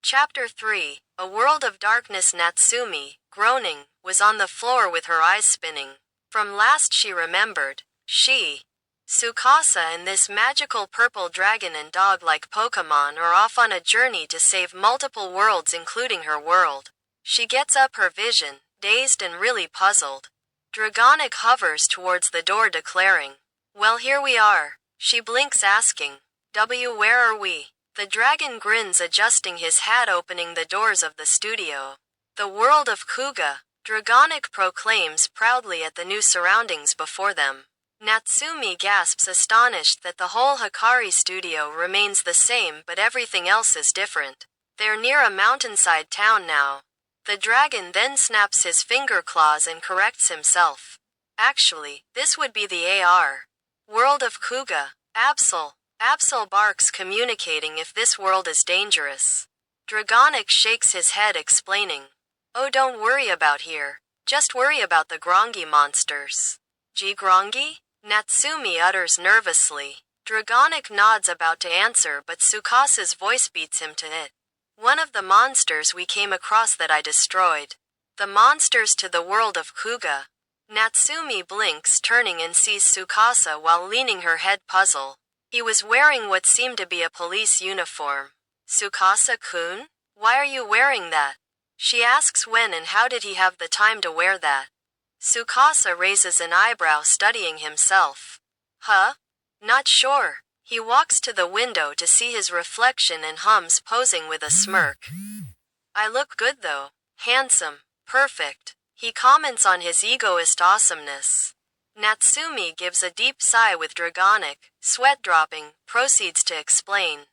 Chapter 3. A World of Darkness. Natsumi, groaning, was on the floor with her eyes spinning. From last she remembered, Tsukasa and this magical purple dragon and dog-like Pokemon are off on a journey to save multiple worlds including her world. She gets up her vision, dazed and really puzzled. Dragonic hovers towards the door declaring, "Well, here we are." She blinks asking, "Where are we?" The dragon grins adjusting his hat opening the doors of the studio. "The world of Kuuga," Dragonic proclaims proudly at the new surroundings before them. Natsumi gasps astonished that the whole Hikari studio remains the same but everything else is different. They're near a mountainside town now. The dragon then snaps his finger claws and corrects himself. Actually, this would be the AR. World of Kuuga. Absol barks communicating if this world is dangerous. Dragonic shakes his head explaining, "Oh, don't worry about here. Just worry about the Grongi monsters." Grongi? Natsumi utters nervously. Dragonic nods about to answer but Tsukasa's voice beats him to it. "One of the monsters we came across that I destroyed. The monsters to the world of Kuuga." Natsumi blinks turning and sees Tsukasa while leaning her head puzzled. He was wearing what seemed to be a police uniform. "Tsukasa-kun? Why are you wearing that?" She asks when and how did he have the time to wear that. Tsukasa raises an eyebrow studying himself. "Huh? Not sure." He walks to the window to see his reflection and hums posing with a smirk. "I look good though. Handsome. Perfect." He comments on his egoist awesomeness. Natsumi gives a deep sigh with Dragonic, sweat dropping, proceeds to explain.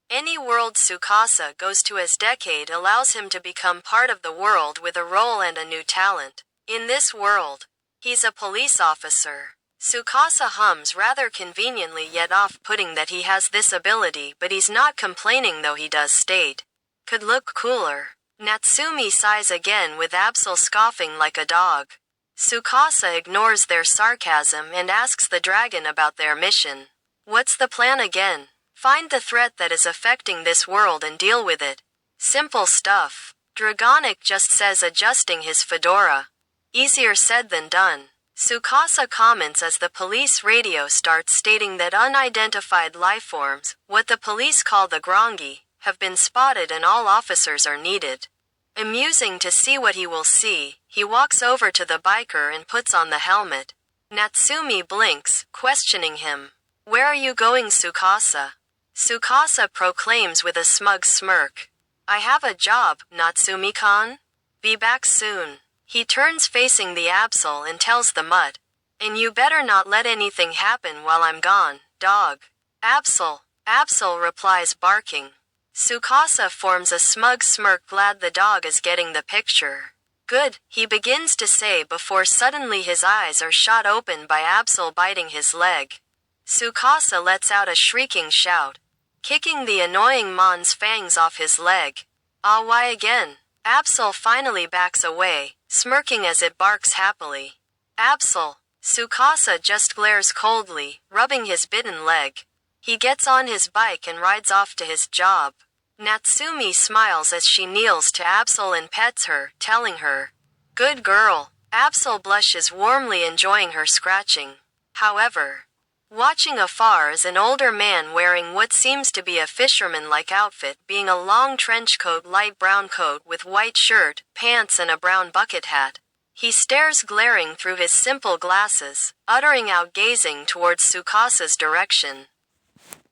Any world Tsukasa goes to as decade allows him to become part of the world with a role and a new talent. In this world, he's a police officer. Tsukasa hums rather conveniently yet off-putting that he has this ability but he's not complaining though he does state, "Could look cooler." Natsumi sighs again with Absol scoffing like a dog. Tsukasa ignores their sarcasm and asks the dragon about their mission. "What's the plan again?" "Find the threat that is affecting this world and deal with it." Simple stuff. Dragonic just says adjusting his fedora. Easier said than done. Tsukasa comments as the police radio starts stating that unidentified lifeforms, what the police call the Grongi, have been spotted and all officers are needed. Amusing to see what he will see, he walks over to the biker and puts on the helmet. Natsumi blinks, questioning him. "Where are you going, Tsukasa?" Tsukasa proclaims with a smug smirk. "I have a job, Natsumi-kan. Be back soon." He turns facing the Absol and tells the mutt, "And you better not let anything happen while I'm gone, dog." Absol replies barking. Tsukasa forms a smug smirk glad the dog is getting the picture. "Good," he begins to say before suddenly his eyes are shot open by Absol biting his leg. Tsukasa lets out a shrieking shout, kicking the annoying mon's fangs off his leg. "Ah, why again?" Absol finally backs away, smirking as it barks happily. Tsukasa just glares coldly, rubbing his bitten leg. He gets on his bike and rides off to his job. Natsumi smiles as she kneels to Absol and pets her, telling her, "Good girl." Absol blushes warmly enjoying her scratching. However, watching afar is an older man wearing what seems to be a fisherman-like outfit being a long trench coat light brown coat with white shirt, pants and a brown bucket hat. He stares glaring through his simple glasses, uttering out gazing towards Tsukasa's direction.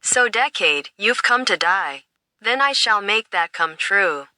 "So decade, you've come to die. Then I shall make that come true."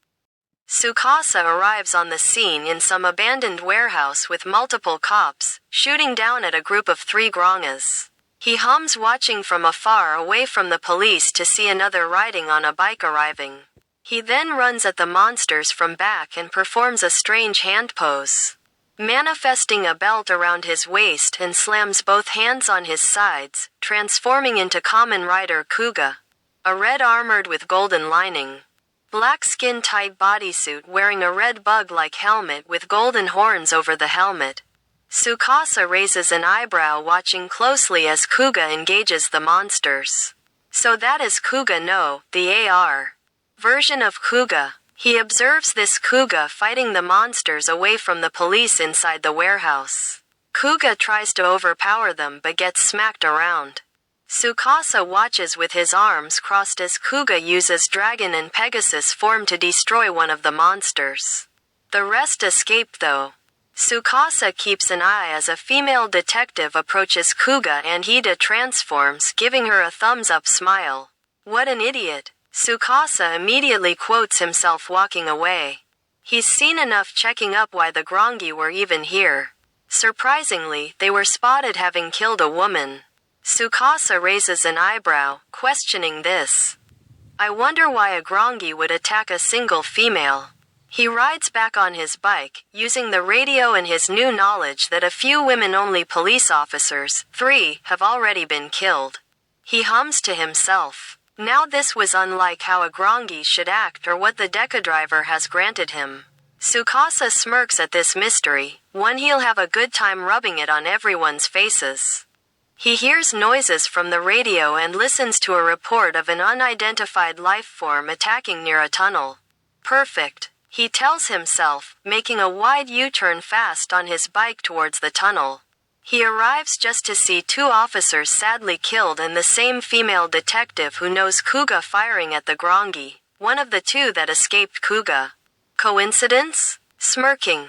Tsukasa arrives on the scene in some abandoned warehouse with multiple cops, shooting down at a group of 3 Grongas. He hums watching from afar away from the police to see another riding on a bike arriving. He then runs at the monsters from back and performs a strange hand pose, manifesting a belt around his waist and slams both hands on his sides, transforming into Kamen Rider Kuuga, a red armored with golden lining, black skin-tight bodysuit wearing a red bug-like helmet with golden horns over the helmet. Tsukasa raises an eyebrow watching closely as Kuuga engages the monsters. "So that is Kuuga no, the AR. version of kuuga. He observes this kuuga fighting the monsters away from the police inside the warehouse. Kuuga tries to overpower them but gets smacked around. Tsukasa watches with his arms crossed as Kuuga uses Dragon and Pegasus form to destroy one of the monsters. The rest escape though. Tsukasa keeps an eye as a female detective approaches Kuuga and Hida transforms, giving her a thumbs-up smile. What an idiot. Tsukasa immediately quotes himself walking away. He's seen enough checking up why the Grongi were even here. Surprisingly, they were spotted having killed a woman. Tsukasa raises an eyebrow, questioning this. I wonder why a Grongi would attack a single female. He rides back on his bike, using the radio and his new knowledge that a few women-only police officers, 3, have already been killed. He hums to himself. Now this was unlike how a Grongi should act or what the Deca driver has granted him. Tsukasa smirks at this mystery, one he'll have a good time rubbing it on everyone's faces. He hears noises from the radio and listens to a report of an unidentified life form attacking near a tunnel. Perfect, he tells himself, making a wide U-turn fast on his bike towards the tunnel. He arrives just to see 2 officers sadly killed and the same female detective who knows Kuuga firing at the Grongi, one of the 2 that escaped Kuuga. Coincidence? Smirking,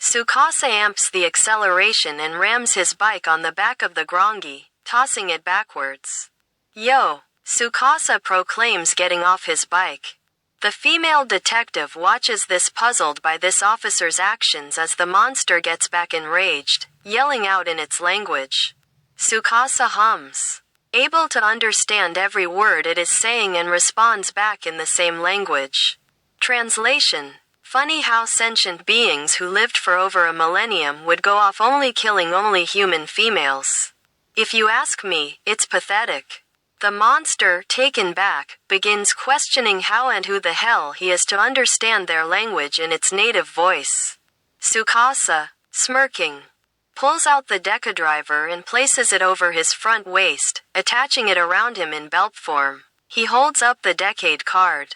Tsukasa amps the acceleration and rams his bike on the back of the Grongi, tossing it backwards. Yo! Tsukasa proclaims, getting off his bike. The female detective watches this, puzzled by this officer's actions as the monster gets back enraged, yelling out in its language. Tsukasa hums, able to understand every word it is saying, and responds back in the same language. Translation: funny how sentient beings who lived for over a millennium would go off killing only human females. If you ask me, it's pathetic. The monster, taken back, begins questioning how and who the hell he is to understand their language in its native voice. Tsukasa, smirking, pulls out the Deca driver and places it over his front waist, attaching it around him in belt form. He holds up the Decade card.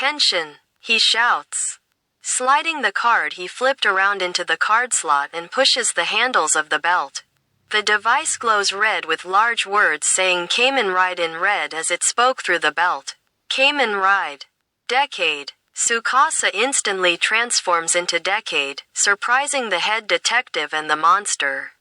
Henshin, he shouts. Sliding the card, he flipped around into the card slot and pushes the handles of the belt. The device glows red with large words saying Kamen Ride in red as it spoke through the belt. Kamen Ride. Decade. Tsukasa instantly transforms into Decade, surprising the head detective and the monster.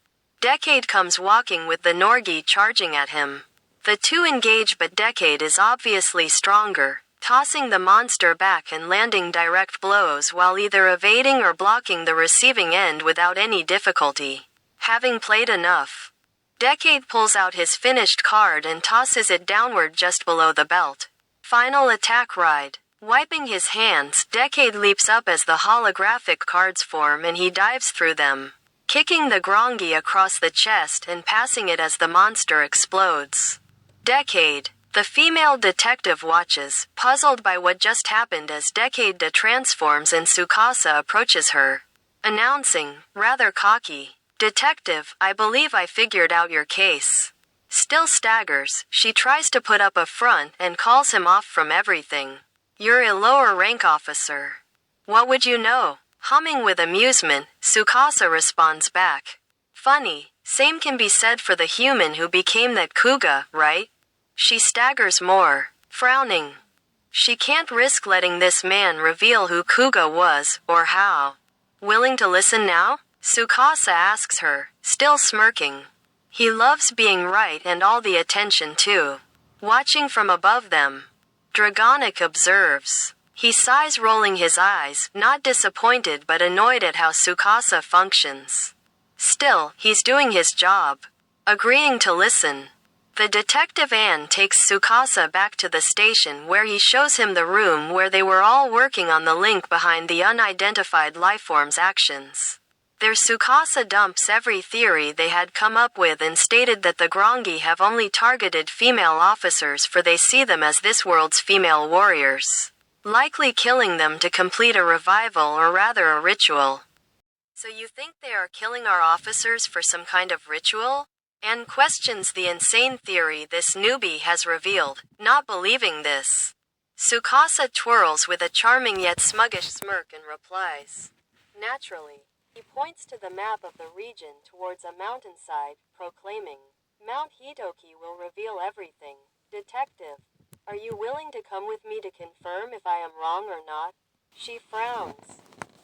Decade comes walking with the Norgi charging at him. The 2 engage, but Decade is obviously stronger, tossing the monster back and landing direct blows while either evading or blocking the receiving end without any difficulty. Having played enough, Decade pulls out his finished card and tosses it downward just below the belt. Final attack ride. Wiping his hands, Decade leaps up as the holographic cards form and he dives through them, kicking the Grongi across the chest and passing it as the monster explodes. Decade. The female detective watches, puzzled by what just happened as Decade transforms and Tsukasa approaches her, announcing, rather cocky, Detective, I believe I figured out your case. Still staggers, she tries to put up a front and calls him off from everything. You're a lower rank officer. What would you know? Humming with amusement, Tsukasa responds back. Funny, same can be said for the human who became that Kuuga, right? She staggers more, frowning. She can't risk letting this man reveal who Kuuga was, or how. Willing to listen now? Tsukasa asks her, still smirking. He loves being right and all the attention too. Watching from above them, Dragonic observes. He sighs, rolling his eyes, not disappointed but annoyed at how Tsukasa functions. Still, he's doing his job. Agreeing to listen. The detective Ann takes Tsukasa back to the station where he shows him the room where they were all working on the link behind the unidentified lifeform's actions. There Tsukasa dumps every theory they had come up with and stated that the Grongi have only targeted female officers for they see them as this world's female warriors, likely killing them to complete a revival or rather a ritual. So you think they are killing our officers for some kind of ritual? Anne questions the insane theory this newbie has revealed, not believing this. Tsukasa twirls with a charming yet smuggish smirk and replies. Naturally. He points to the map of the region towards a mountainside, proclaiming, Mount Hitoki will reveal everything. Detective, are you willing to come with me to confirm if I am wrong or not? She frowns.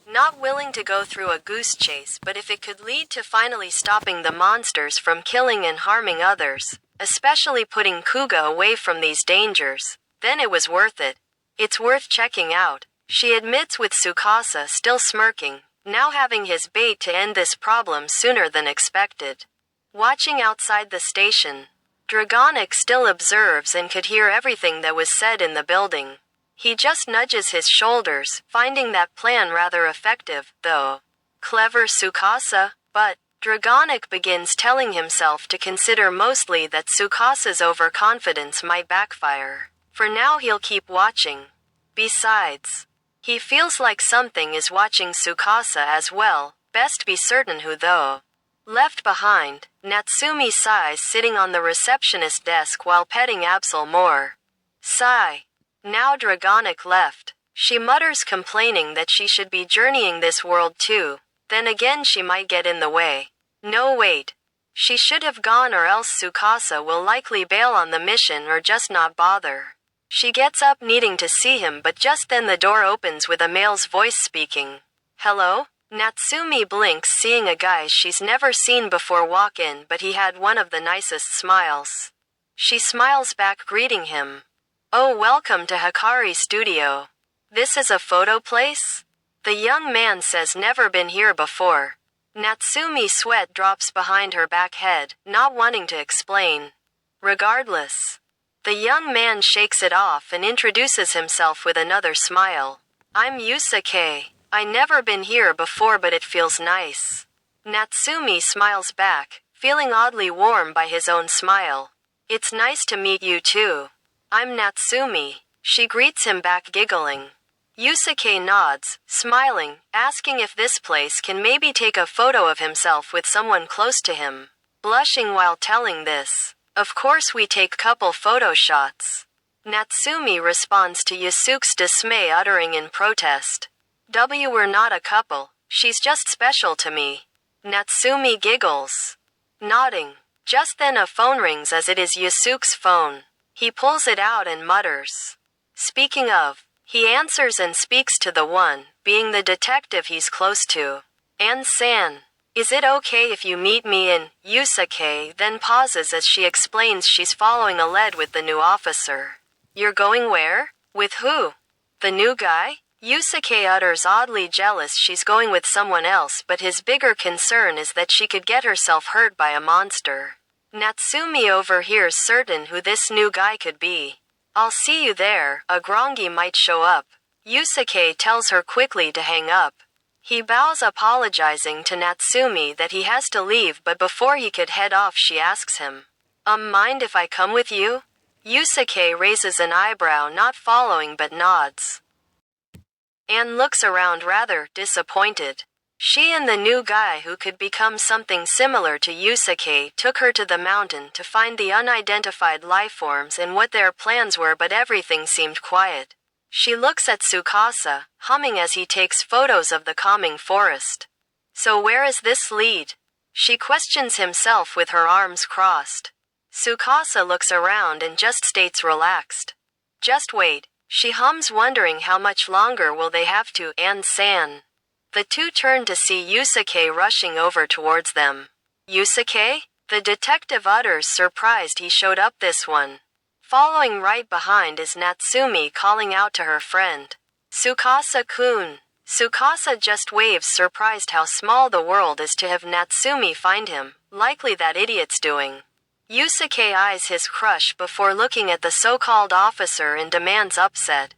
Not willing to go through a goose chase, but if it could lead to finally stopping the monsters from killing and harming others, especially putting Kuuga away from these dangers, then it was worth it. It's worth checking out, she admits with Tsukasa still smirking, now having his bait to end this problem sooner than expected. Watching outside the station, Dragonic still observes and could hear everything that was said in the building. He just nudges his shoulders, finding that plan rather effective, though. Clever Tsukasa, but Dragonic begins telling himself to consider mostly that Tsukasa's overconfidence might backfire. For now he'll keep watching. Besides, he feels like something is watching Tsukasa as well, best be certain who though. Left behind, Natsumi sighs sitting on the receptionist desk while petting Absol more. Sigh. Now Dragonic left. She mutters complaining that she should be journeying this world too, then again she might get in the way. No wait. She should have gone or else Tsukasa will likely bail on the mission or just not bother. She gets up needing to see him but just then the door opens with a male's voice speaking. Hello? Natsumi blinks seeing a guy she's never seen before walk in but he had one of the nicest smiles. She smiles back greeting him. Oh, welcome to Hikari Studio. This is a photo place? The young man says never been here before. Natsumi sweat drops behind her back head, not wanting to explain. Regardless. The young man shakes it off and introduces himself with another smile. I'm Yusuke. I never been here before but it feels nice. Natsumi smiles back, feeling oddly warm by his own smile. It's nice to meet you too. I'm Natsumi. She greets him back giggling. Yusuke nods, smiling, asking if this place can maybe take a photo of himself with someone close to him. Blushing while telling this. Of course we take couple photo shots. Natsumi responds to Yusuke's dismay uttering in protest. We're not a couple, she's just special to me. Natsumi giggles. Nodding. Just then a phone rings as it is Yusuke's phone. He pulls it out and mutters. Speaking of, he answers and speaks to the one, being the detective he's close to. An-san. Is it okay if you meet me in, Yusuke then pauses as she explains she's following a lead with the new officer. You're going where? With who? The new guy? Yusuke utters oddly jealous she's going with someone else but his bigger concern is that she could get herself hurt by a monster. Natsumi overhears certain who this new guy could be. I'll see you there, a Grongi might show up. Yusuke tells her quickly to hang up. He bows apologizing to Natsumi that he has to leave but before he could head off she asks him. Mind if I come with you? Yusuke raises an eyebrow not following but nods. Anne looks around rather disappointed. She and the new guy who could become something similar to Yusuke took her to the mountain to find the unidentified lifeforms and what their plans were but everything seemed quiet. She looks at Tsukasa, humming as he takes photos of the calming forest. So where is this lead? She questions himself with her arms crossed. Tsukasa looks around and just states relaxed. Just wait, she hums wondering how much longer will they have to An-san. The two turn to see Yusuke rushing over towards them. Yusuke? The detective utters surprised he showed up this one. Following right behind is Natsumi calling out to her friend. Tsukasa-kun. Tsukasa just waves surprised how small the world is to have Natsumi find him, likely that idiot's doing. Yusuke eyes his crush before looking at the so-called officer and demands upset.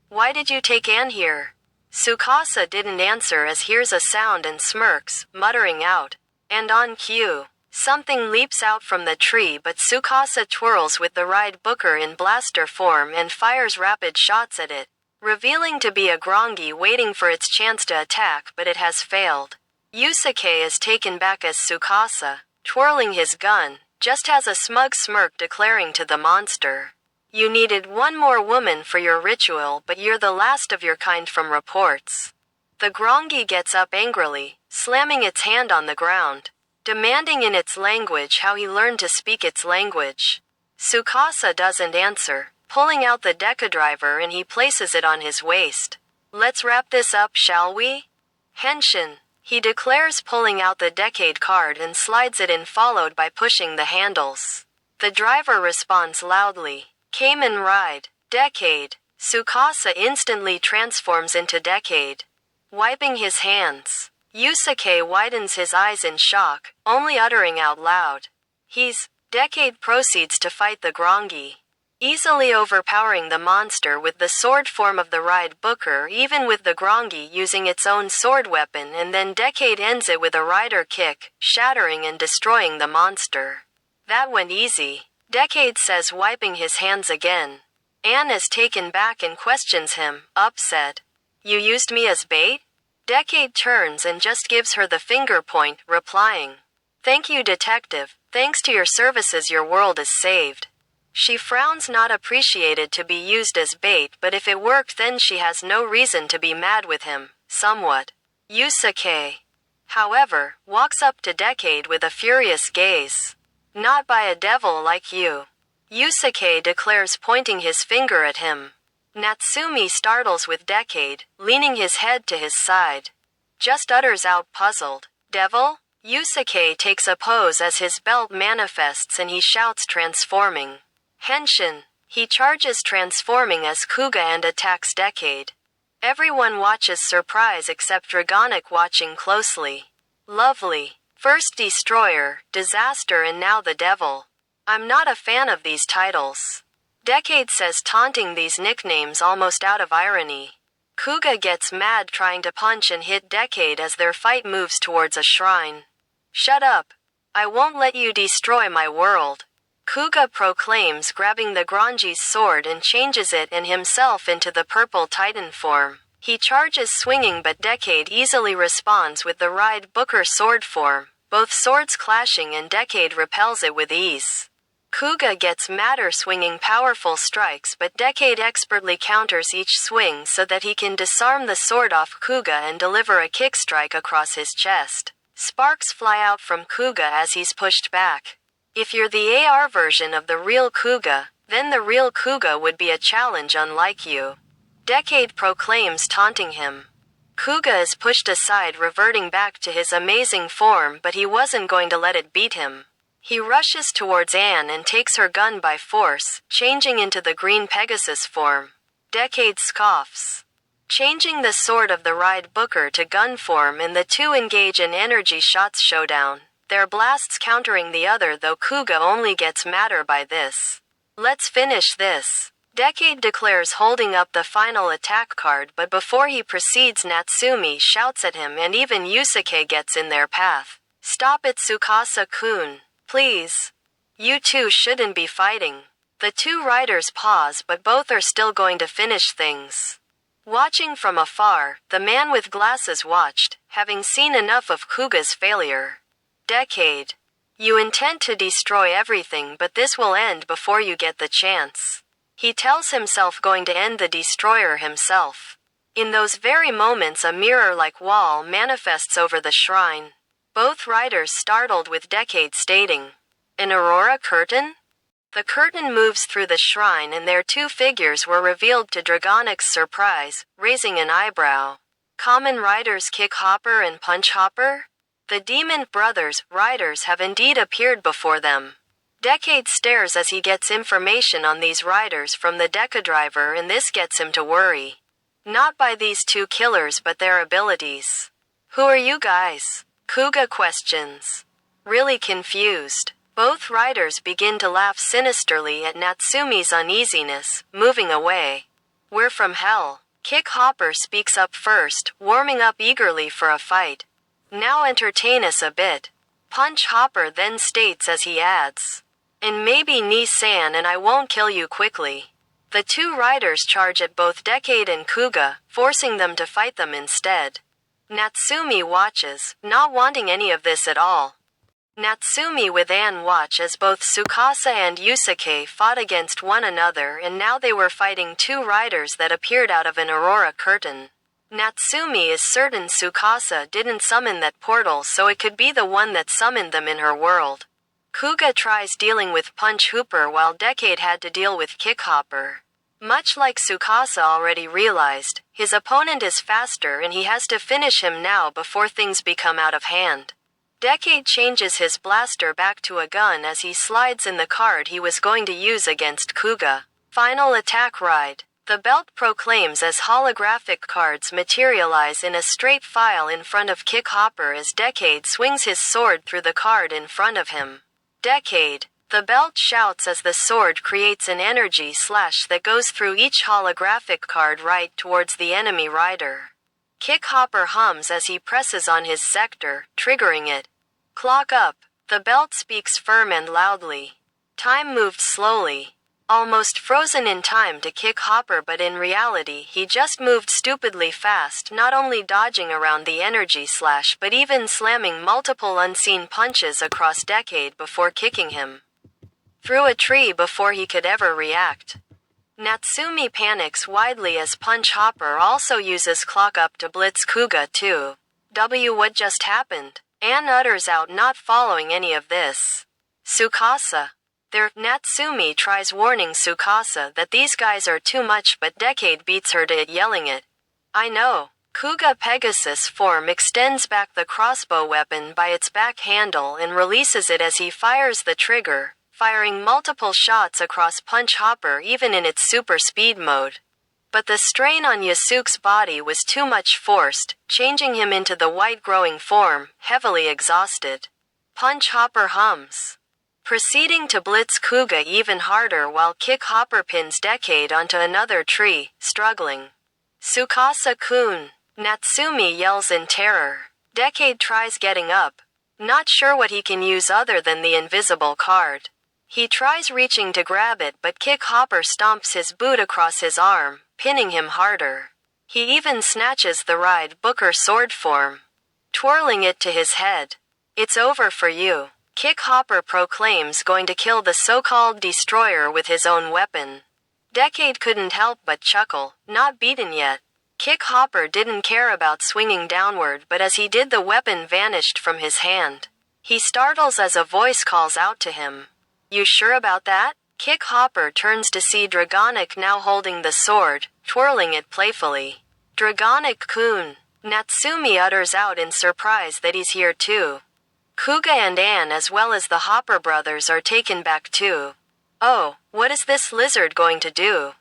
Why did you take Anne here? Tsukasa didn't answer as hears a sound and smirks, muttering out. And on cue. Something leaps out from the tree but Tsukasa twirls with the ride booker in blaster form and fires rapid shots at it, revealing to be a Grongi waiting for its chance to attack but it has failed. Yusuke is taken back as Tsukasa, twirling his gun, just has a smug smirk declaring to the monster. You needed one more woman for your ritual, but you're the last of your kind from reports. The Grongi gets up angrily, slamming its hand on the ground, demanding in its language how he learned to speak its language. Tsukasa doesn't answer, pulling out the decadriver, and he places it on his waist. Let's wrap this up, shall we? Henshin, he declares, pulling out the decade card and slides it in, followed by pushing the handles. The driver responds loudly. Kamen ride. Decade. Tsukasa instantly transforms into Decade. Wiping his hands, Yusuke widens his eyes in shock, only uttering out loud, "He's..." Decade proceeds to fight the Grongi, easily overpowering the monster with the sword form of the ride Booker, even with the Grongi using its own sword weapon, and then Decade ends it with a rider kick, shattering and destroying the monster. That went easy, Decade says, wiping his hands again. Anne is taken back and questions him, upset. "You used me as bait?" Decade turns and just gives her the finger point, replying, "Thank you, detective. Thanks to your services your world is saved." She frowns, not appreciated to be used as bait, but if it worked then she has no reason to be mad with him, somewhat. Yusuke, however, walks up to Decade with a furious gaze. "Not by a devil like you," Yusuke declares, pointing his finger at him. Natsumi startles with Decade, leaning his head to his side. Just utters out, puzzled, "Devil?" Yusuke takes a pose as his belt manifests and he shouts, transforming. Henshin, he charges, transforming as Kuuga, and attacks Decade. Everyone watches, surprise except Dragonic, watching closely. Lovely. First Destroyer, Disaster, and now the Devil. I'm not a fan of these titles. Decade says, taunting these nicknames almost out of irony. Kuuga gets mad, trying to punch and hit Decade as their fight moves towards a shrine. "Shut up. I won't let you destroy my world," Kuuga proclaims, grabbing the Grongi's sword and changes it and himself into the purple titan form. He charges, swinging, but Decade easily responds with the ride Booker sword form, both swords clashing, and Decade repels it with ease. Kuuga gets madder, swinging powerful strikes, but Decade expertly counters each swing so that he can disarm the sword off Kuuga and deliver a kick strike across his chest. Sparks fly out from Kuuga as he's pushed back. If you're the AR version of the real Kuuga, then the real Kuuga would be a challenge unlike you, Decade proclaims, taunting him. Kuuga is pushed aside, reverting back to his amazing form, but he wasn't going to let it beat him. He rushes towards Anne and takes her gun by force, changing into the green Pegasus form. Decade scoffs, changing the sword of the ride Booker to gun form, and the two engage in energy shots showdown, their blasts countering the other, though Kuuga only gets madder by this. "Let's finish this," Decade declares, holding up the final attack card, but before he proceeds, Natsumi shouts at him and even Yusuke gets in their path. "Stop it, Tsukasa-kun. Please. You two shouldn't be fighting." The two riders pause, but both are still going to finish things. Watching from afar, the man with glasses watched, having seen enough of Kuga's failure. Decade. "You intend to destroy everything, but this will end before you get the chance." He tells himself, going to end the destroyer himself. In those very moments, a mirror-like wall manifests over the shrine. Both riders startled, with Decade stating, "An aurora curtain?" The curtain moves through the shrine and their two figures were revealed to Dragonic's surprise, raising an eyebrow. Kamen riders Kick Hopper and Punch Hopper? The Demon Brothers, riders, have indeed appeared before them. Decade stares as he gets information on these riders from the decadriver, and this gets him to worry. Not by these two killers, but their abilities. "Who are you guys?" Kuuga questions. Really confused. Both riders begin to laugh sinisterly at Natsumi's uneasiness, moving away. "We're from hell." Kick Hopper speaks up first, warming up eagerly for a fight. "Now entertain us a bit." Punch Hopper then states as he adds, "And maybe Ni-san and I won't kill you quickly." The two riders charge at both Decade and Kuuga, forcing them to fight them instead. Natsumi watches, not wanting any of this at all. Natsumi with Anne watch as both Tsukasa and Yusuke fought against one another, and now they were fighting two riders that appeared out of an aurora curtain. Natsumi is certain Tsukasa didn't summon that portal, so it could be the one that summoned them in her world. Kuuga tries dealing with Punch Hooper while Decade had to deal with Kick Hopper. Much like Tsukasa already realized, his opponent is faster and he has to finish him now before things become out of hand. Decade changes his blaster back to a gun as he slides in the card he was going to use against Kuuga. Final attack ride. The belt proclaims as holographic cards materialize in a straight file in front of Kick Hopper as Decade swings his sword through the card in front of him. Decade. The belt shouts as the sword creates an energy slash that goes through each holographic card right towards the enemy rider. Kick Hopper hums as he presses on his sector, triggering it. Clock up. The belt speaks firm and loudly. Time moved slowly. Almost frozen in time to Kick Hopper, but in reality he just moved stupidly fast, not only dodging around the energy slash but even slamming multiple unseen punches across Decade before kicking him through a tree before he could ever react. Natsumi panics widely as Punch Hopper also uses Clock Up to blitz Kuuga too. What just happened? Anne utters out, not following any of this. Tsukasa. Natsumi tries warning Tsukasa that these guys are too much, but Decade beats her to it, yelling it. I know. Kuuga Pegasus form extends back the crossbow weapon by its back handle and releases it as he fires the trigger, firing multiple shots across Punch Hopper even in its super speed mode. But the strain on Yasuke's body was too much forced, changing him into the white growing form, heavily exhausted. Punch Hopper hums, proceeding to blitz Kuuga even harder while Kick Hopper pins Decade onto another tree, struggling. Tsukasa-kun. Natsumi yells in terror. Decade tries getting up, not sure what he can use other than the invisible card. He tries reaching to grab it, but Kick Hopper stomps his boot across his arm, pinning him harder. He even snatches the ride Booker sword form, twirling it to his head. It's over for you. Kick Hopper proclaims, going to kill the so-called destroyer with his own weapon. Decade couldn't help but chuckle, not beaten yet. Kick Hopper didn't care about swinging downward, but as he did the weapon vanished from his hand. He startles as a voice calls out to him. You sure about that? Kick Hopper turns to see Dragonic now holding the sword, twirling it playfully. Dragonic-kun. Natsumi utters out in surprise that he's here too. Kuuga and Anne as well as the Hopper brothers are taken back too. Oh, what is this lizard going to do?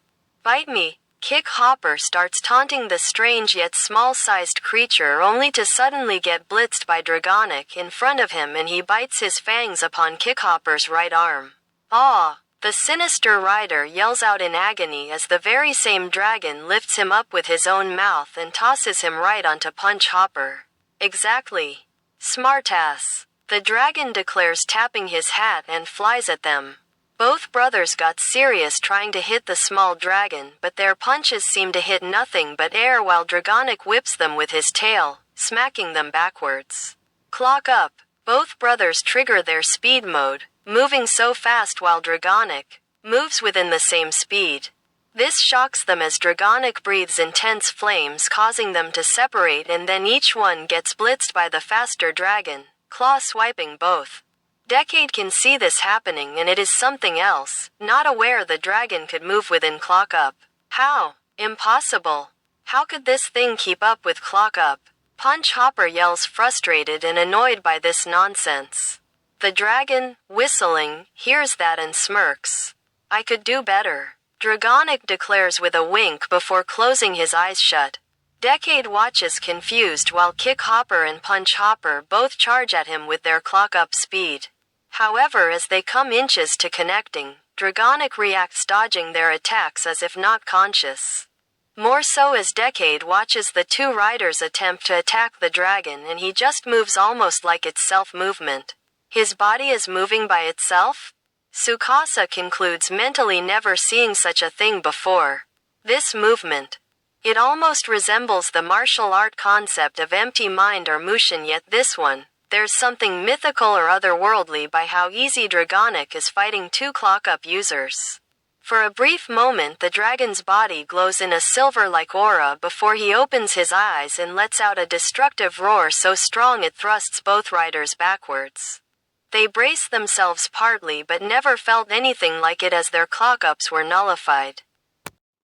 Bite me. Kick Hopper starts taunting the strange yet small-sized creature, only to suddenly get blitzed by Dragonic in front of him, and he bites his fangs upon Kick Hopper's right arm. Aw! The sinister rider yells out in agony as the very same dragon lifts him up with his own mouth and tosses him right onto Punch Hopper. Exactly. Smartass. The dragon declares, tapping his hat, and flies at them. Both brothers got serious trying to hit the small dragon, but their punches seem to hit nothing but air while Dragonic whips them with his tail, smacking them backwards. Clock up. Both brothers trigger their speed mode, moving so fast while Dragonic moves within the same speed. This shocks them as Dragonic breathes intense flames, causing them to separate, and then each one gets blitzed by the faster dragon, claw swiping both. Decade can see this happening, and it is something else, not aware the dragon could move within Clock Up. How? Impossible. How could this thing keep up with Clock Up? Punch Hopper yells, frustrated and annoyed by this nonsense. The dragon, whistling, hears that and smirks. I could do better. Dragonic declares with a wink before closing his eyes shut. Decade watches confused while Kick Hopper and Punch Hopper both charge at him with their Clock Up speed. However, as they come inches to connecting, Dragonic reacts, dodging their attacks as if not conscious. More so as Decade watches the two riders attempt to attack the dragon, and he just moves almost like it's self-movement. His body is moving by itself? Tsukasa concludes mentally, never seeing such a thing before. This movement. It almost resembles the martial art concept of empty mind or mushin, yet this one, There's something mythical or otherworldly by how easy Dragonic is fighting two clock-up users. For a brief moment the dragon's body glows in a silver-like aura before he opens his eyes and lets out a destructive roar so strong it thrusts both riders backwards. They brace themselves partly but never felt anything like it as their clock-ups were nullified.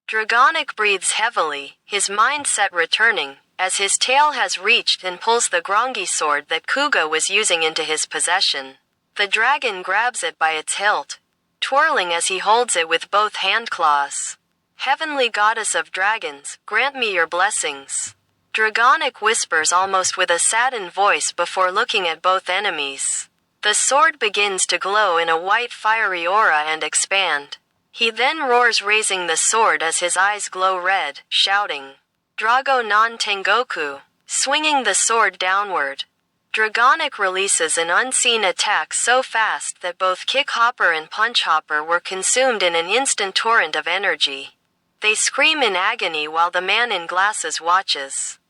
Dragonic breathes heavily, his mindset returning, as his tail has reached and pulls the Grongi sword that Kuuga was using into his possession. The dragon grabs it by its hilt, twirling as he holds it with both hand claws. Heavenly goddess of dragons, grant me your blessings. Dragonic whispers almost with a saddened voice before looking at both enemies. The sword begins to glow in a white fiery aura and expand. He then roars, raising the sword as his eyes glow red, shouting, Drago non Tengoku, swinging the sword downward. Dragonic releases an unseen attack so fast that both Kick Hopper and Punch Hopper were consumed in an instant torrent of energy. They scream in agony while the man in glasses watches,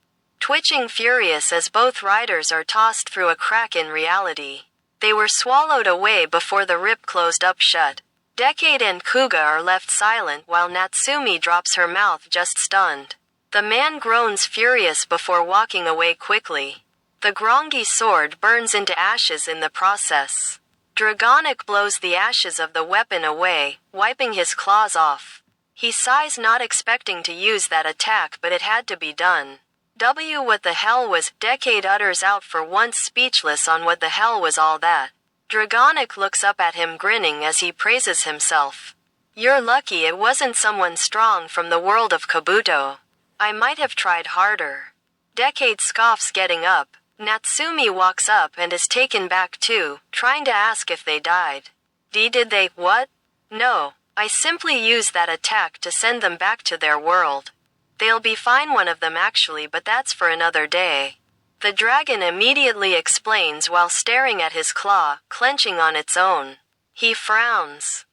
twitching furious as both riders are tossed through a crack in reality. They were swallowed away before the rip closed up shut. Decade and Kuuga are left silent while Natsumi drops her mouth just stunned. The man groans furious before walking away quickly. The Grongi sword burns into ashes in the process. Dragonic blows the ashes of the weapon away, wiping his claws off. He sighs, not expecting to use that attack, but it had to be done. What the hell was? Decade utters out for once, speechless on what the hell was all that. Dragonic looks up at him grinning as he praises himself. You're lucky it wasn't someone strong from the world of Kabuto. I might have tried harder. Decade scoffs, getting up. Natsumi walks up and is taken back too, trying to ask if they died. Did they? What? No, I simply used that attack to send them back to their world. They'll be fine, one of them actually, but that's for another day. The dragon immediately explains while staring at his claw, clenching on its own. He frowns,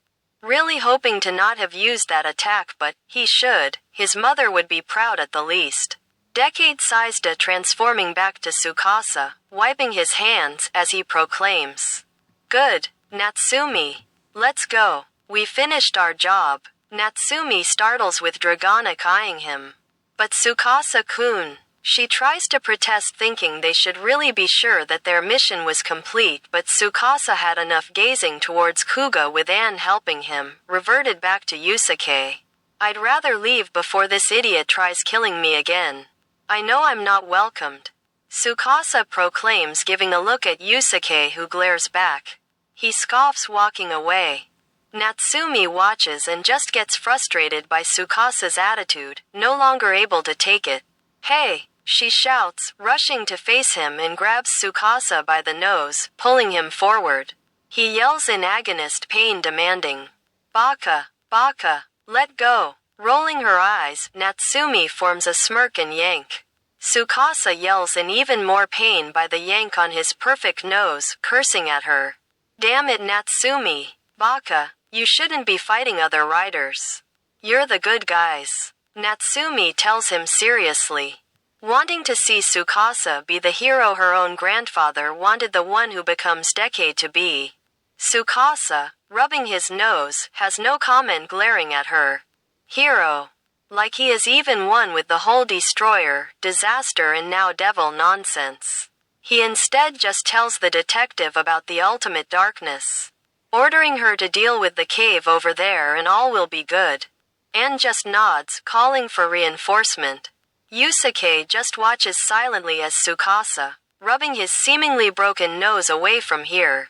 really hoping to not have used that attack, but he should. His mother would be proud at the least. Decade sighs, transforming back to Tsukasa, wiping his hands as he proclaims, Good, Natsumi. Let's go. We finished our job. Natsumi startles with Dragonic eyeing him. But Tsukasa-kun. She tries to protest, thinking they should really be sure that their mission was complete, but Tsukasa had enough, gazing towards Kuuga with Anne helping him, reverted back to Yusuke. I'd rather leave before this idiot tries killing me again. I know I'm not welcomed. Tsukasa proclaims, giving a look at Yusuke, who glares back. He scoffs, walking away. Natsumi watches and just gets frustrated by Tsukasa's attitude, no longer able to take it. Hey, she shouts, rushing to face him and grabs Tsukasa by the nose, pulling him forward. He yells in agonist pain, demanding, Baka, Baka, let go. Rolling her eyes, Natsumi forms a smirk and yank. Tsukasa yells in even more pain by the yank on his perfect nose, cursing at her. Damn it, Natsumi. Baka, you shouldn't be fighting other riders. You're the good guys. Natsumi tells him seriously. Wanting to see Tsukasa be the hero her own grandfather wanted the one who becomes Decade to be. Tsukasa, rubbing his nose, has no comment, glaring at her. Hero. Like he is even one with the whole destroyer, disaster and now devil nonsense. He instead just tells the detective about the ultimate darkness, ordering her to deal with the cave over there and all will be good. Anne just nods, calling for reinforcement. Yusuke just watches silently as Tsukasa, rubbing his seemingly broken nose away from here.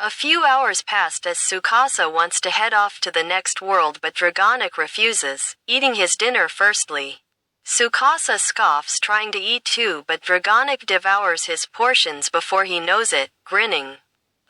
A few hours passed as Tsukasa wants to head off to the next world, but Dragonic refuses, eating his dinner firstly. Tsukasa scoffs, trying to eat too, but Dragonic devours his portions before he knows it, grinning.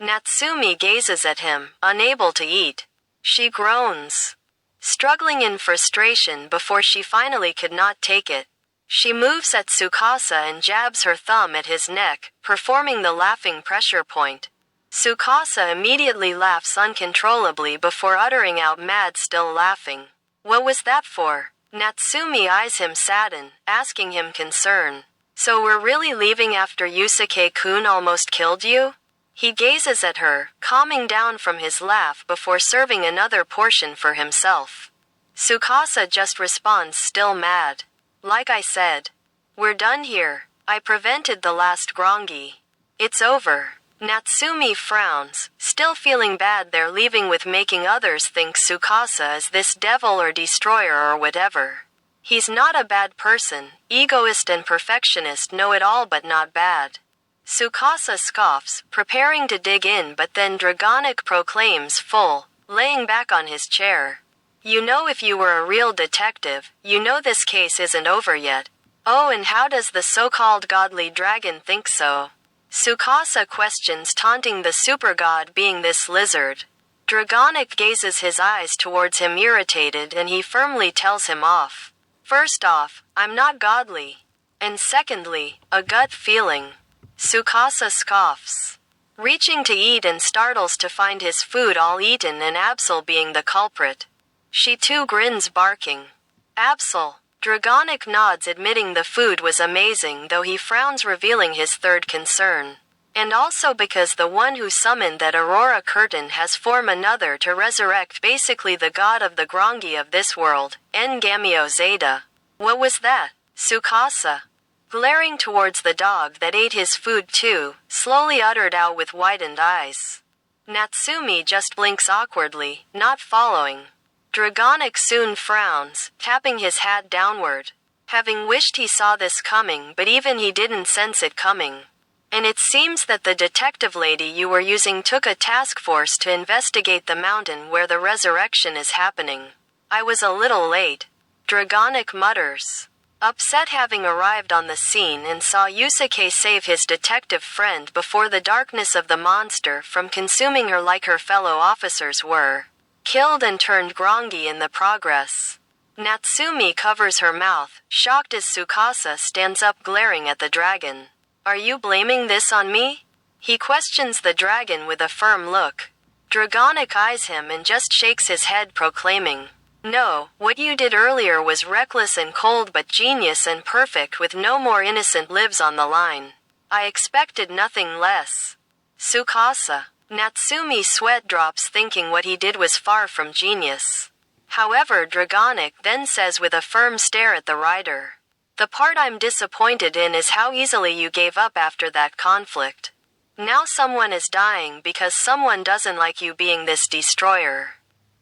Natsumi gazes at him, unable to eat. She groans, struggling in frustration before she finally could not take it. She moves at Tsukasa and jabs her thumb at his neck, performing the laughing pressure point. Tsukasa immediately laughs uncontrollably before uttering out, mad, still laughing. What was that for? Natsumi eyes him saddened, asking him concern. So we're really leaving after Yusuke-kun almost killed you? He gazes at her, calming down from his laugh before serving another portion for himself. Tsukasa just responds, still mad. Like I said. We're done here. I prevented the last grongi. It's over. Natsumi frowns, still feeling bad they're leaving with making others think Tsukasa is this devil or destroyer or whatever. He's not a bad person, egoist and perfectionist know-it-all but not bad. Tsukasa scoffs, preparing to dig in, but then Dragonic proclaims full, laying back on his chair. You know, if you were a real detective, you know this case isn't over yet. Oh, and how does the so-called godly dragon think so? Tsukasa questions, taunting the super god being this lizard. Dragonic gazes his eyes towards him irritated, and he firmly tells him off. First off, I'm not godly. And secondly, a gut feeling. Tsukasa scoffs. Reaching to eat and startles to find his food all eaten and Absol being the culprit. She too grins, barking. Absol. Dragonic nods, admitting the food was amazing, though he frowns, revealing his third concern. And also because the one who summoned that Aurora curtain has formed another to resurrect basically the god of the grongi of this world, Ngamio Zeta. What was that? Tsukasa, glaring towards the dog that ate his food too, slowly uttered out with widened eyes. Natsumi just blinks awkwardly, not following. Dragonic soon frowns, tapping his hat downward. Having wished he saw this coming, but even he didn't sense it coming. And it seems that the detective lady you were using took a task force to investigate the mountain where the resurrection is happening. I was a little late. Dragonic mutters. Upset, having arrived on the scene and saw Yusuke save his detective friend before the darkness of the monster from consuming her like her fellow officers were. Killed and turned grongi in the progress. Natsumi covers her mouth, shocked as Tsukasa stands up glaring at the dragon. Are you blaming this on me? He questions the dragon with a firm look. Dragonic eyes him and just shakes his head, proclaiming, No, what you did earlier was reckless and cold but genius and perfect, with no more innocent lives on the line. I expected nothing less. Tsukasa. Natsumi sweat drops, thinking what he did was far from genius. However, Dragonic then says with a firm stare at the rider. The part I'm disappointed in is how easily you gave up after that conflict. Now someone is dying because someone doesn't like you being this destroyer.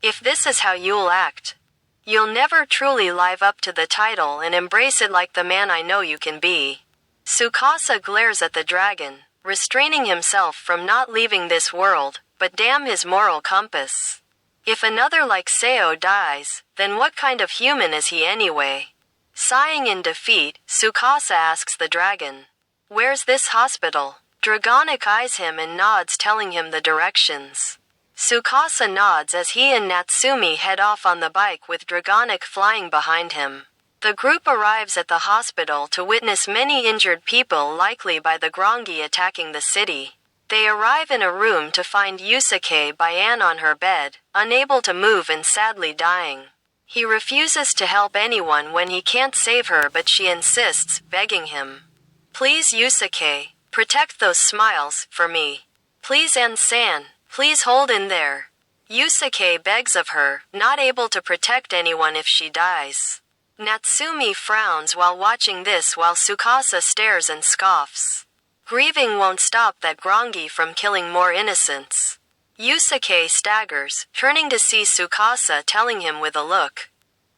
If this is how you'll act, you'll never truly live up to the title and embrace it like the man I know you can be. Tsukasa glares at the dragon, restraining himself from not leaving this world, but damn his moral compass. If another like Seo dies, then what kind of human is he anyway? Sighing in defeat, Tsukasa asks the dragon, Where's this hospital? Dragonic eyes him and nods, telling him the directions. Tsukasa nods as he and Natsumi head off on the bike with Dragonic flying behind him. The group arrives at the hospital to witness many injured people, likely by the grongi attacking the city. They arrive in a room to find Yusuke Bayan on her bed, unable to move and sadly dying. He refuses to help anyone when he can't save her, but she insists, begging him. Please, Yusuke, protect those smiles, for me. Please, Ansan, please hold in there. Yusuke begs of her, not able to protect anyone if she dies. Natsumi frowns while watching this, while Tsukasa stares and scoffs. Grieving won't stop that grongi from killing more innocents. Yusuke staggers, turning to see Tsukasa, telling him with a look.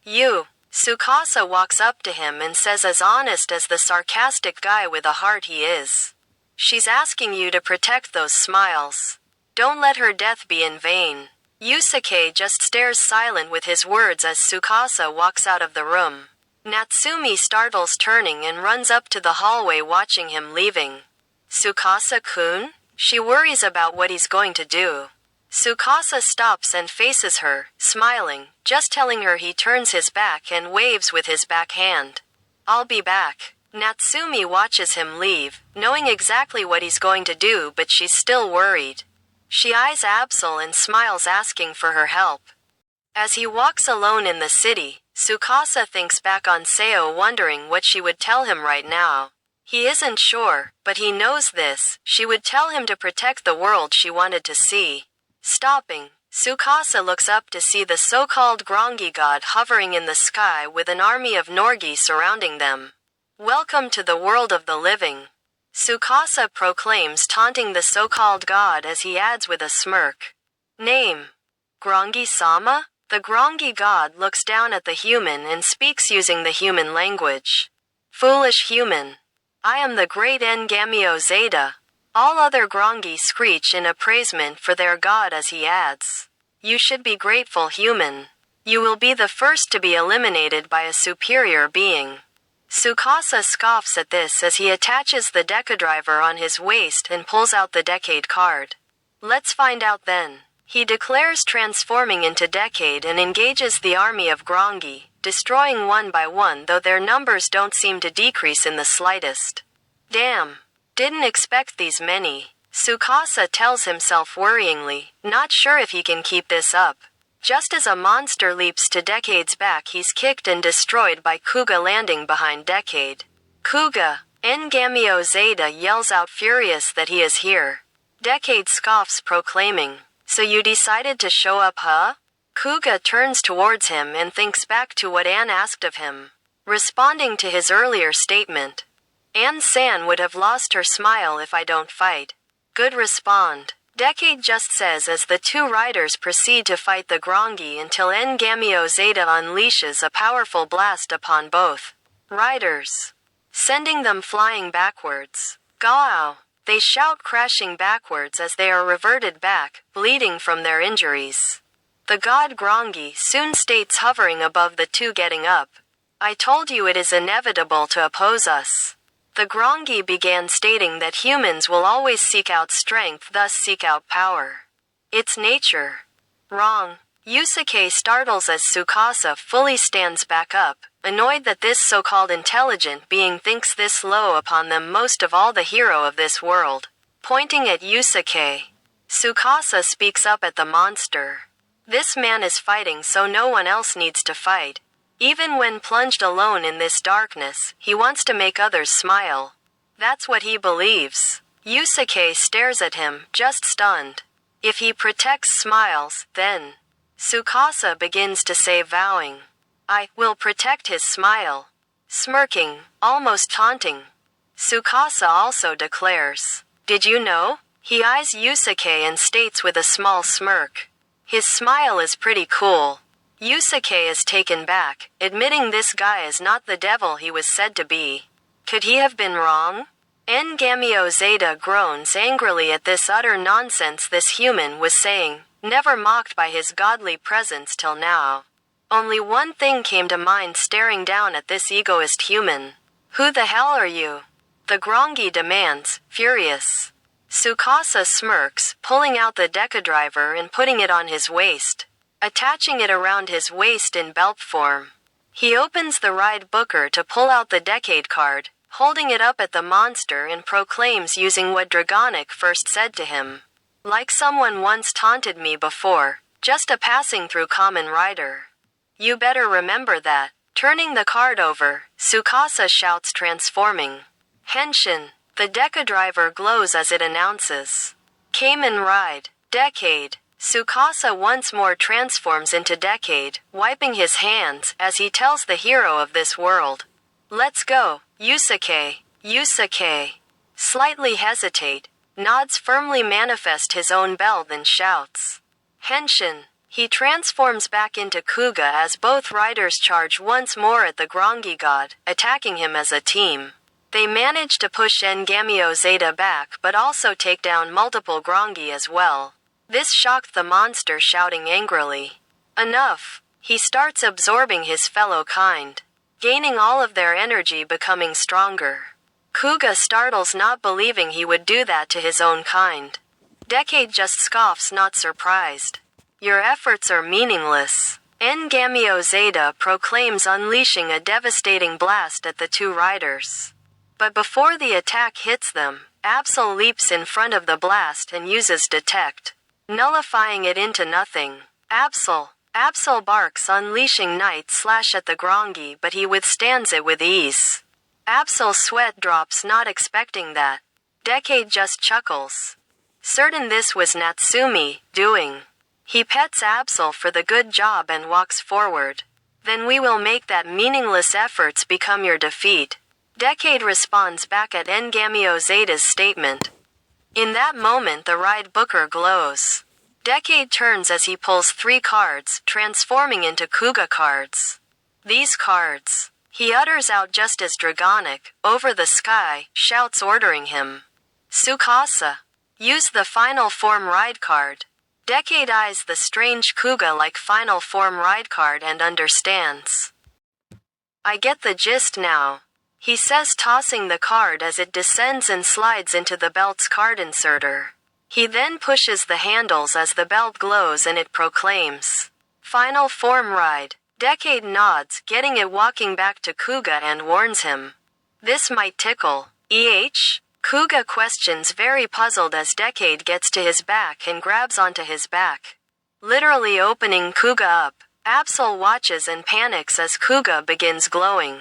You. Tsukasa walks up to him and says, as honest as the sarcastic guy with a heart he is. She's asking you to protect those smiles. Don't let her death be in vain. Yusuke just stares silent with his words as Tsukasa walks out of the room. Natsumi startles, turning and runs up to the hallway, watching him leaving. Tsukasa-kun? She worries about what he's going to do. Tsukasa stops and faces her, smiling, just telling her he turns his back and waves with his backhand. I'll be back. Natsumi watches him leave, knowing exactly what he's going to do, but she's still worried. She eyes Absol and smiles, asking for her help. As he walks alone in the city, Tsukasa thinks back on Seo, wondering what she would tell him right now. He isn't sure, but he knows this. She would tell him to protect the world she wanted to see. Stopping, Tsukasa looks up to see the so-called Grongi god hovering in the sky with an army of Norgi surrounding them. Welcome to the world of the living, Tsukasa proclaims, taunting the so-called god as he adds with a smirk. Name: Grongi-sama? The Grongi god looks down at the human and speaks using the human language. Foolish human. I am the great Ngamio Zeta. All other Grongi screech in appraisement for their god as he adds. You should be grateful, human. You will be the first to be eliminated by a superior being. Tsukasa scoffs at this as he attaches the Decadriver on his waist and pulls out the Decade card. Let's find out then. He declares, transforming into Decade, and engages the army of Grongi, destroying one by one, though their numbers don't seem to decrease in the slightest. Damn. Didn't expect these many, Tsukasa tells himself worryingly, not sure if he can keep this up. Just as a monster leaps to Decade's back, he's kicked and destroyed by Kuuga landing behind Decade. Kuuga! Ngamio Zeta yells out, furious that he is here. Decade scoffs, proclaiming, so you decided to show up, huh? Kuuga turns towards him and thinks back to what Anne asked of him. Responding to his earlier statement. Anne-san would have lost her smile if I don't fight. Good respond. Decade just says as the two riders proceed to fight the Grongi until Ngamio Zeta unleashes a powerful blast upon both riders, sending them flying backwards. Gao! They shout, crashing backwards as they are reverted back, bleeding from their injuries. The god Grongi soon states, hovering above the two getting up. I told you it is inevitable to oppose us. The Grongi began, stating that humans will always seek out strength, thus seek out power. It's nature. Wrong. Yusuke startles as Tsukasa fully stands back up, annoyed that this so-called intelligent being thinks this low upon them, most of all the hero of this world. Pointing at Yusuke, Tsukasa speaks up at the monster. This man is fighting, so no one else needs to fight. Even when plunged alone in this darkness, he wants to make others smile. That's what he believes. Yusuke stares at him, just stunned. If he protects smiles, then... Tsukasa begins to say, vowing, I will protect his smile. Smirking, almost taunting. Tsukasa also declares, did you know? He eyes Yusuke and states with a small smirk. His smile is pretty cool. Yusuke is taken back, admitting this guy is not the devil he was said to be. Could he have been wrong? Ngamio Zeta groans angrily at this utter nonsense this human was saying, never mocked by his godly presence till now. Only one thing came to mind, staring down at this egoist human. Who the hell are you? The Grongi demands, furious. Tsukasa smirks, pulling out the Decadriver and putting it on his waist, attaching it around his waist in belt form. He opens the ride booker to pull out the Decade card, holding it up at the monster, and proclaims, using what Dragonic first said to him. Like someone once taunted me before, just a passing through common rider. You better remember that. Turning the card over, Tsukasa shouts, transforming. Henshin. The Decadriver glows as it announces. Kamen ride. Decade. Tsukasa once more transforms into Decade, wiping his hands as he tells the hero of this world. Let's go, Yusuke. Yusuke. Slightly hesitate, nods, firmly manifest his own belt, and shouts. Henshin. He transforms back into Kuuga as both riders charge once more at the Grongi god, attacking him as a team. They manage to push Ngamio Zeta back, but also take down multiple Grongi as well. This shocked the monster, shouting angrily. Enough. He starts absorbing his fellow kind, gaining all of their energy, becoming stronger. Kuuga startles, not believing he would do that to his own kind. Decade just scoffs, not surprised. Your efforts are meaningless. Ngamio Zeta proclaims, unleashing a devastating blast at the two riders. But before the attack hits them, Absol leaps in front of the blast and uses Detect, nullifying it into nothing. Absol barks, unleashing Night Slash at the Grongi, but he withstands it with ease. Absol's sweat drops, not expecting that. Decade just chuckles. Certain this was Natsumi doing. He pets Absol for the good job and walks forward. Then we will make that meaningless efforts become your defeat. Decade responds back at Engamio Zeta's statement. In that moment the ride booker glows. Decade turns as he pulls 3 cards, transforming into kuuga cards. These cards. He utters out just as Dragonic, over the sky, shouts ordering him. Tsukasa. Use the final form ride card. Decade eyes the strange kuuga-like final form ride card and understands. I get the gist now. He says, tossing the card as it descends and slides into the belt's card inserter. He then pushes the handles as the belt glows and it proclaims. Final form ride. Decade nods, getting it, walking back to Kuuga and warns him. This might tickle. Kuuga questions, very puzzled as Decade gets to his back and grabs onto his back. Literally opening Kuuga up. Absol watches and panics as Kuuga begins glowing.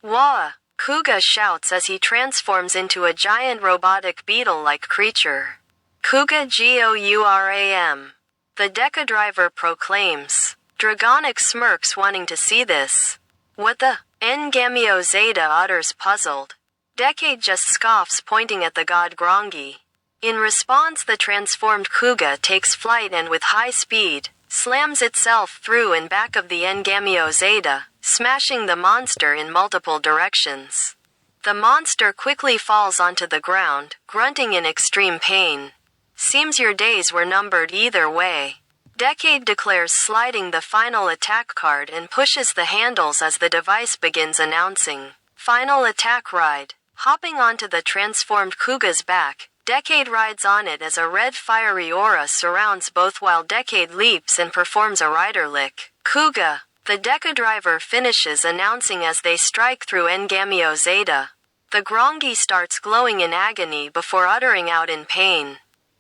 Wah! Kuuga shouts as he transforms into a giant robotic beetle-like creature. Kuuga Gouram. The Deca driver proclaims. Dragonic smirks, wanting to see this. What the? Engamio Zeta utters, puzzled. Decade just scoffs, pointing at the god Grongi. In response, the transformed Kuuga takes flight and with high speed, slams itself through and back of the Engamio Zeta, smashing the monster in multiple directions. The monster quickly falls onto the ground, grunting in extreme pain. Seems your days were numbered either way. Decade declares, sliding the final attack card and pushes the handles as the device begins announcing. Final attack ride. Hopping onto the transformed Kuuga's back, Decade rides on it as a red fiery aura surrounds both while Decade leaps and performs a rider lick. Kuuga. The Deca driver finishes, announcing as they strike through Engamio Zeta. The Grongi starts glowing in agony before uttering out in pain.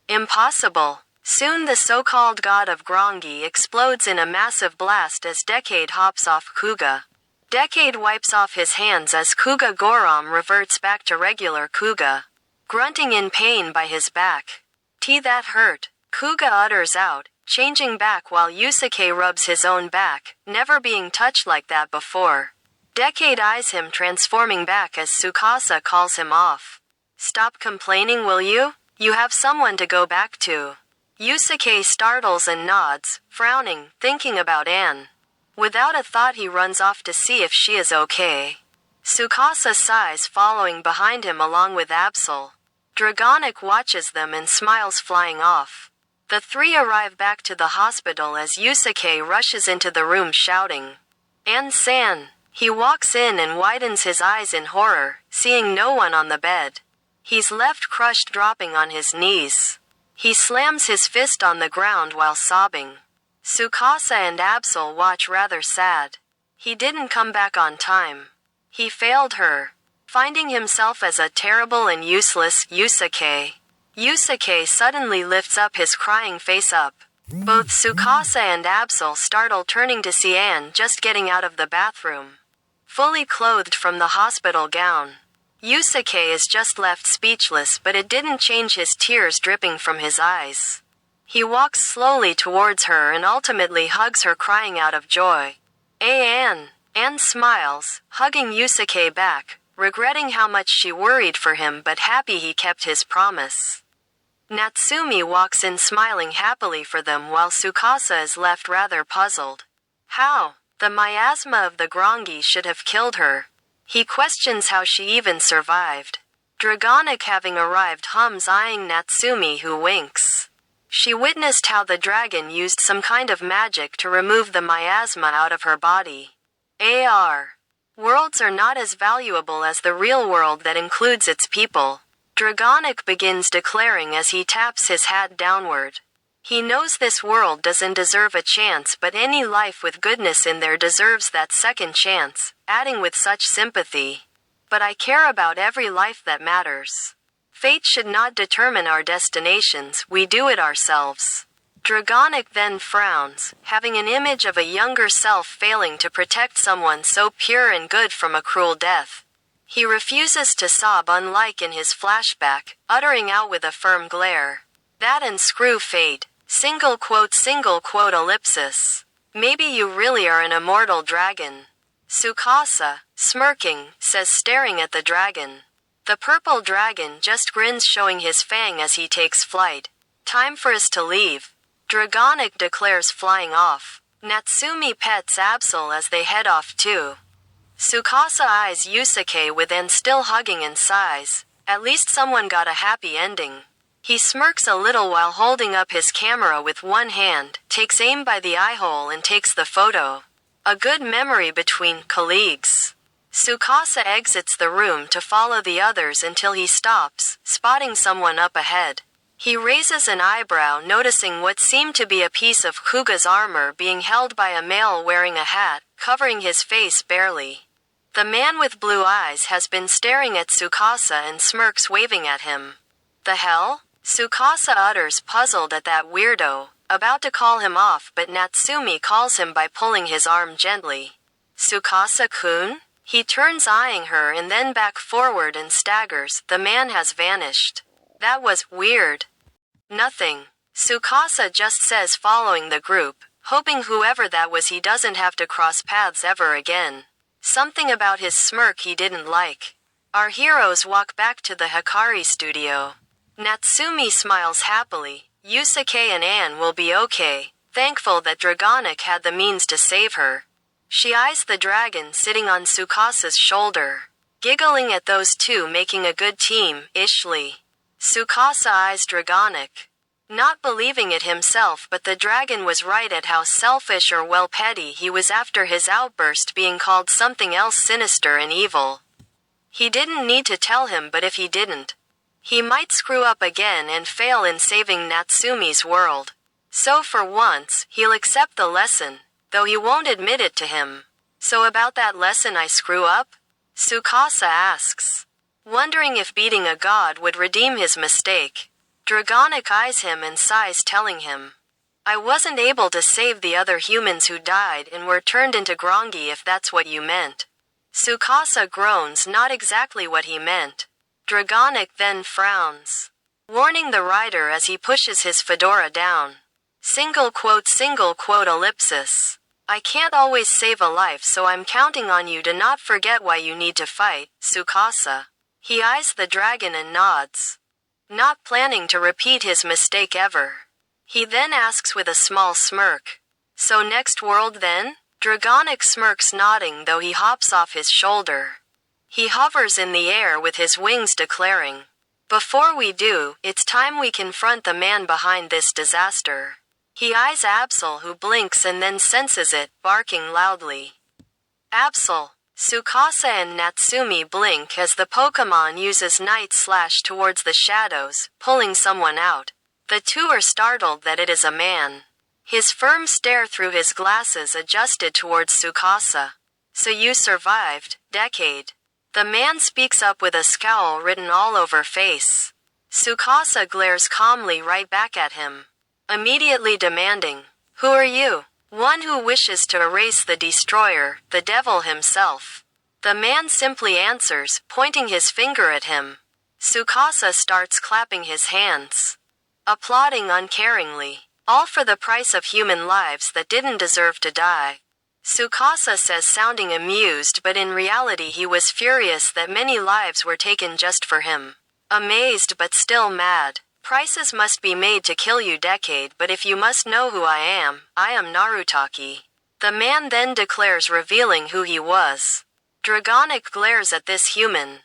Impossible. Soon the so-called god of Grongi explodes in a massive blast as Decade hops off Kuuga. Decade wipes off his hands as Kuuga Goram reverts back to regular Kuuga. Grunting in pain by his back. That hurt. Kuuga utters out, changing back while Yusuke rubs his own back, never being touched like that before. Decade eyes him, transforming back as Tsukasa calls him off. Stop complaining, will you? You have someone to go back to. Yusuke startles and nods, frowning, thinking about Anne. Without a thought he runs off to see if she is okay. Tsukasa sighs, following behind him along with Absol. Dragonic watches them and smiles, flying off. The 3 arrive back to the hospital as Yusuke rushes into the room shouting. Anne-san! He walks in and widens his eyes in horror, seeing no one on the bed. He's left crushed, dropping on his knees. He slams his fist on the ground while sobbing. Tsukasa and Absol watch, rather sad. He didn't come back on time. He failed her. Finding himself as a terrible and useless Yusuke. Yusuke suddenly lifts up his crying face up. Both Tsukasa and Absol startle, turning to see Anne just getting out of the bathroom. Fully clothed from the hospital gown. Yusuke is just left speechless, but it didn't change his tears dripping from his eyes. He walks slowly towards her and ultimately hugs her, crying out of joy. Anne! Anne smiles, hugging Yusuke back, regretting how much she worried for him but happy he kept his promise. Natsumi walks in, smiling happily for them, while Tsukasa is left rather puzzled. How? The miasma of the Grongi should have killed her. He questions how she even survived. Dragonic, having arrived, hums, eyeing Natsumi, who winks. She witnessed how the dragon used some kind of magic to remove the miasma out of her body. Worlds are not as valuable as the real world that includes its people. Dragonic begins declaring as he taps his hat downward. He knows this world doesn't deserve a chance, but any life with goodness in there deserves that second chance, adding with such sympathy. But I care about every life that matters. Fate should not determine our destinations, we do it ourselves. Dragonic then frowns, having an image of a younger self failing to protect someone so pure and good from a cruel death. He refuses to sob unlike in his flashback, uttering out with a firm glare. That and screw fate. Single quote ellipsis. Maybe you really are an immortal dragon. Tsukasa, smirking, says staring at the dragon. The purple dragon just grins showing his fang as he takes flight. Time for us to leave. Dragonic declares flying off. Natsumi pets Absol as they head off too. Tsukasa eyes Yusuke with and still hugging and sighs. At least someone got a happy ending. He smirks a little while holding up his camera with one hand, takes aim by the eye hole and takes the photo. A good memory between colleagues. Tsukasa exits the room to follow the others until he stops, spotting someone up ahead. He raises an eyebrow noticing what seemed to be a piece of Kuuga's armor being held by a male wearing a hat, covering his face barely. The man with blue eyes has been staring at Tsukasa and smirks waving at him. The hell? Tsukasa utters puzzled at that weirdo, about to call him off but Natsumi calls him by pulling his arm gently. Tsukasa-kun? He turns eyeing her and then back forward and staggers. The man has vanished. That was weird. Nothing. Tsukasa just says following the group, hoping whoever that was he doesn't have to cross paths ever again. Something about his smirk he didn't like. Our heroes walk back to the Hikari studio. Natsumi smiles happily. Yusuke and Anne will be okay, thankful that Dragonic had the means to save her. She eyes the dragon sitting on Tsukasa's shoulder, giggling at those two making a good team, ishly. Tsukasa eyes Dragonic, not believing it himself, but the dragon was right at how selfish or well petty he was after his outburst being called something else sinister and evil. He didn't need to tell him, but if he didn't, he might screw up again and fail in saving Natsumi's world. So for once, he'll accept the lesson, though he won't admit it to him. So about that lesson I screw up? Tsukasa asks, wondering if beating a god would redeem his mistake. Dragonic eyes him and sighs, telling him, I wasn't able to save the other humans who died and were turned into Grongi if that's what you meant. Tsukasa groans, not exactly what he meant. Dragonic then frowns, warning the rider as he pushes his fedora down. Single quote ellipsis. I can't always save a life, so I'm counting on you to not forget why you need to fight, Tsukasa. He eyes the dragon and nods, not planning to repeat his mistake ever. He then asks with a small smirk, so next world then? Dragonic smirks, nodding, though he hops off his shoulder. He hovers in the air with his wings, declaring, before we do, it's time we confront the man behind this disaster. He eyes Absol, who blinks and then senses it, barking loudly. Absol. Tsukasa and Natsumi blink as the Pokemon uses Night Slash towards the shadows, pulling someone out. The two are startled that it is a man. His firm stare through his glasses adjusted towards Tsukasa. So you survived, decade. The man speaks up with a scowl written all over face. Tsukasa glares calmly right back at him, immediately demanding, who are you? One who wishes to erase the destroyer, the devil himself. The man simply answers, pointing his finger at him. Tsukasa starts clapping his hands, applauding uncaringly, all for the price of human lives that didn't deserve to die. Tsukasa says, sounding amused, but in reality he was furious that many lives were taken just for him. Amazed but still mad. Prices must be made to kill you, decade, but if you must know who I am Narutaki. The man then declares, revealing who he was. Dragonic glares at this human,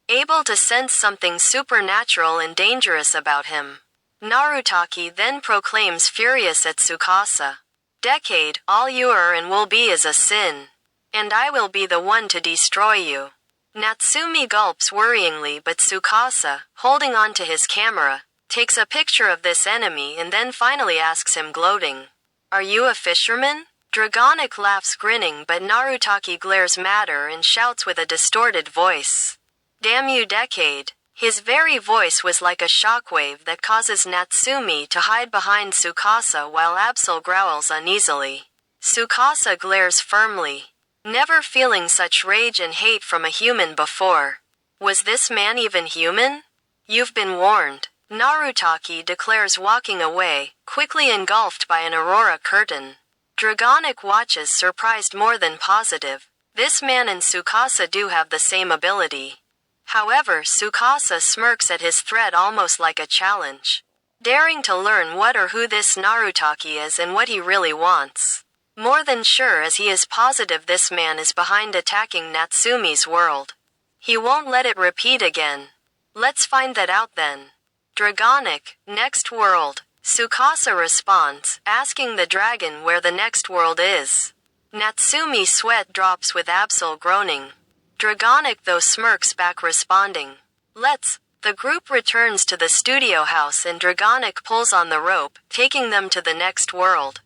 able to sense something supernatural and dangerous about him. Narutaki then proclaims, furious at Tsukasa, decade, all you are and will be is a sin. And I will be the one to destroy you. Natsumi gulps worryingly, but Tsukasa, holding on to his camera, takes a picture of this enemy and then finally asks him, gloating, are you a fisherman? Dragonic laughs, grinning, but Narutaki glares madder and shouts with a distorted voice, damn you, decade. His very voice was like a shockwave that causes Natsumi to hide behind Tsukasa while Absol growls uneasily. Tsukasa glares firmly, Never feeling such rage and hate from a human before. Was this man even human? You've been warned. Narutaki declares, walking away, quickly engulfed by an aurora curtain. Dragonic watches, surprised more than positive. This man and Tsukasa do have the same ability. However, Tsukasa smirks at his threat almost like a challenge. Daring to learn what or who this Narutaki is and what he really wants. More than sure, as he is positive this man is behind attacking Natsumi's world. He won't let it repeat again. Let's find that out then. Dragonic, next world. Tsukasa responds, asking the dragon where the next world is. Natsumi sweat drops with Absol groaning. Dragonic though smirks back, responding, "Let's." The group returns to the studio house and Dragonic pulls on the rope, taking them to the next world.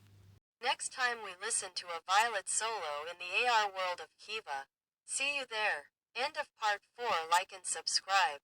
Next time we listen to a Violet solo in the AR world of Kiva. See you there. End of part 4. Like and subscribe.